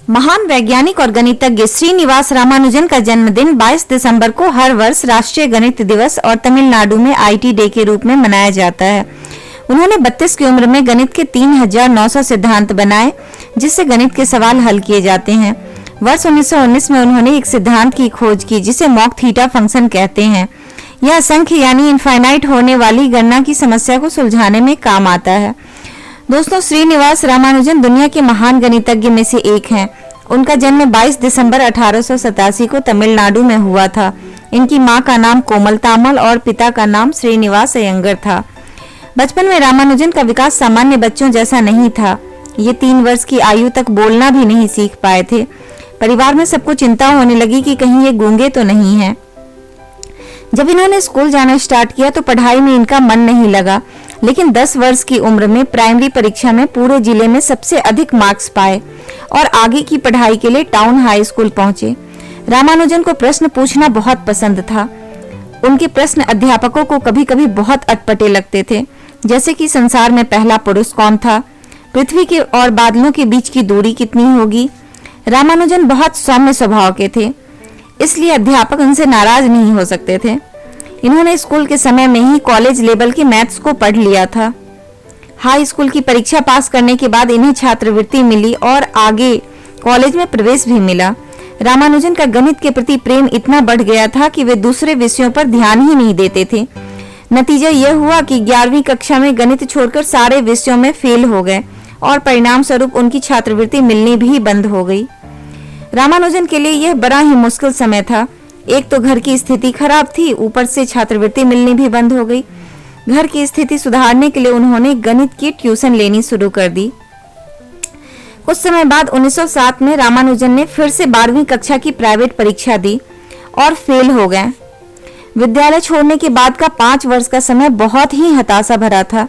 महान वैज्ञानिक और गणितज्ञ श्रीनिवास रामानुजन का जन्मदिन 22 दिसंबर को हर वर्ष राष्ट्रीय गणित दिवस और तमिलनाडु में आईटी डे के रूप में मनाया जाता है। उन्होंने 32 की उम्र में गणित के 3900 सिद्धांत बनाए, जिससे गणित के सवाल हल किए जाते हैं। वर्ष 1919 में उन्होंने एक सिद्धांत की खोज की जिसे मॉक थीटा फंक्शन कहते हैं। यह असंख्य यानी इनफाइनाइट होने वाली गणना की समस्या को सुलझाने में काम आता है। दोस्तों, श्रीनिवास रामानुजन दुनिया के महान गणितज्ञ में से एक हैं। उनका जन्म 22 दिसंबर 1887 को तमिलनाडु में हुआ था। इनकी मां का नाम कोमलतामल और पिता का नाम श्रीनिवास अयंगर था। बचपन में रामानुजन का विकास सामान्य बच्चों जैसा नहीं था। ये 3 वर्ष की आयु तक बोलना भी नहीं सीख पाए थे। परिवार में सबको चिंता होने लगी कि कहीं ये गूंगे तो नहीं हैं। जब इन्होंने स्कूल जाना स्टार्ट किया तो पढ़ाई में इनका मन नहीं लगा, लेकिन 10 वर्ष की उम्र में प्राइमरी परीक्षा में पूरे जिले में सबसे अधिक मार्क्स पाए और आगे की पढ़ाई के लिए टाउन हाई स्कूल पहुंचे। रामानुजन को प्रश्न पूछना बहुत पसंद था। उनके प्रश्न अध्यापकों को कभी-कभी बहुत अटपटे लगते थे, जैसे कि संसार में पहला पुरुष कौन था, पृथ्वी के और बादलों के बीच की दूरी कितनी होगी। रामानुजन बहुत सौम्य स्वभाव के थे, इसलिए अध्यापक उनसे नाराज नहीं हो सकते थे। इन्होंने स्कूल के समय में ही कॉलेज लेवल के मैथ्स को पढ़ लिया था। हाई स्कूल की परीक्षा पास करने के बाद इन्हें छात्रवृत्ति मिली और आगे कॉलेज में प्रवेश भी मिला। रामानुजन का गणित के प्रति प्रेम इतना बढ़ गया था कि वे दूसरे विषयों पर ध्यान ही नहीं देते थे। नतीजा यह हुआ कि 11वीं कक्षा में गणित छोड़कर सारे विषयों में फेल हो गए और परिणाम स्वरूप उनकी छात्रवृत्ति मिलनी भी बंद हो गई। रामानुजन के लिए यह बड़ा ही मुश्किल समय था। एक तो घर की स्थिति खराब थी, ऊपर से छात्रवृत्ति मिलनी भी बंद हो गई। घर की स्थिति सुधारने के लिए उन्होंने गणित की ट्यूशन लेनी शुरू कर दी। कुछ समय बाद 1907 में रामानुजन ने फिर से 12वीं कक्षा की प्राइवेट परीक्षा दी और फेल हो गए। विद्यालय छोड़ने के बाद का 5 वर्ष का समय बहुत ही हताशा भरा था।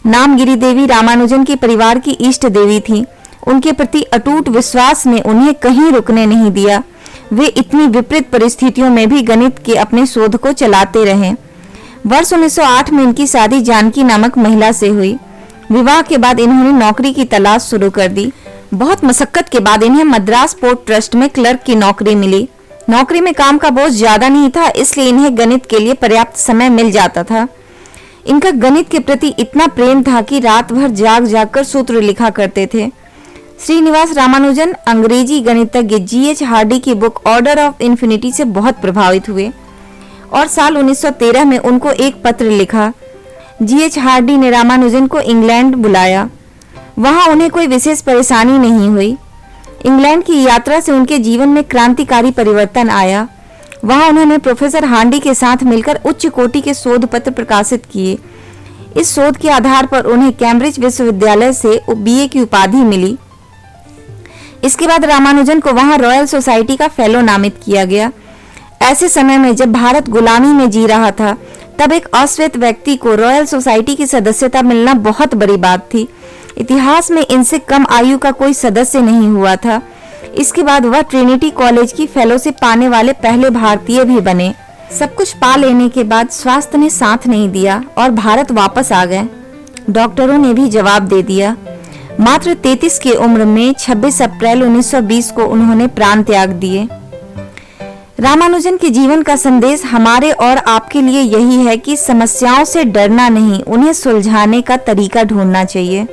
नामगिरी देवी रामानुजन के परिवार की इष्ट देवी थी। उनके प्रति अटूट विश्वास ने उन्हें कहीं रुकने नहीं दिया। वे इतनी विपरीत परिस्थितियों में भी गणित के अपने शोध को चलाते रहे। वर्ष 1908 में इनकी शादी जानकी नामक महिला से हुई। विवाह के बाद इन्होंने नौकरी की तलाश शुरू कर दी। बहुत मशक्कत के बाद इन्हें मद्रास पोर्ट ट्रस्ट में क्लर्क की नौकरी मिली। नौकरी में काम का बोझ ज्यादा नहीं था, इसलिए इन्हें गणित के लिए पर्याप्त समय मिल जाता था। इनका गणित के प्रति इतना प्रेम था कि रात भर जाग जाग कर सूत्र लिखा करते थे। श्रीनिवास रामानुजन अंग्रेजी गणितज्ञ G.H. हार्डी की बुक ऑर्डर ऑफ इन्फिनिटी से बहुत प्रभावित हुए और साल 1913 में उनको एक पत्र लिखा। G.H. हार्डी ने रामानुजन को इंग्लैंड बुलाया। वहां उन्हें कोई विशेष परेशानी नहीं हुई। इंग्लैंड की यात्रा से उनके जीवन में क्रांतिकारी परिवर्तन आया। वहां उन्होंने प्रोफेसर हार्डी के साथ मिलकर उच्च कोटि के शोध पत्र प्रकाशित किए। इस शोध के आधार पर उन्हें कैम्ब्रिज विश्वविद्यालय से BA की उपाधि मिली। इसके बाद रामानुजन को वहां रॉयल सोसाइटी का फेलो नामित किया गया। ऐसे समय में जब भारत गुलामी में जी रहा था, तब एक अश्वेत व्यक्ति को रॉयल सोसाइटी की सदस्यता मिलना बहुत बड़ी बात थी। इतिहास में इनसे कम आयु का कोई सदस्य नहीं हुआ था। इसके बाद वह ट्रिनिटी कॉलेज की फेलोशिप पाने वाले पहले भारतीय भी बने। सब कुछ पा लेने के बाद स्वास्थ्य ने साथ नहीं दिया और भारत वापस आ गए। डॉक्टरों ने भी जवाब दे दिया। मात्र 33 की उम्र में 26 अप्रैल 1920 को उन्होंने प्राण त्याग दिए। रामानुजन के जीवन का संदेश हमारे और आपके लिए यही है कि समस्याओं से डरना नहीं, उन्हें सुलझाने का तरीका ढूंढना चाहिए।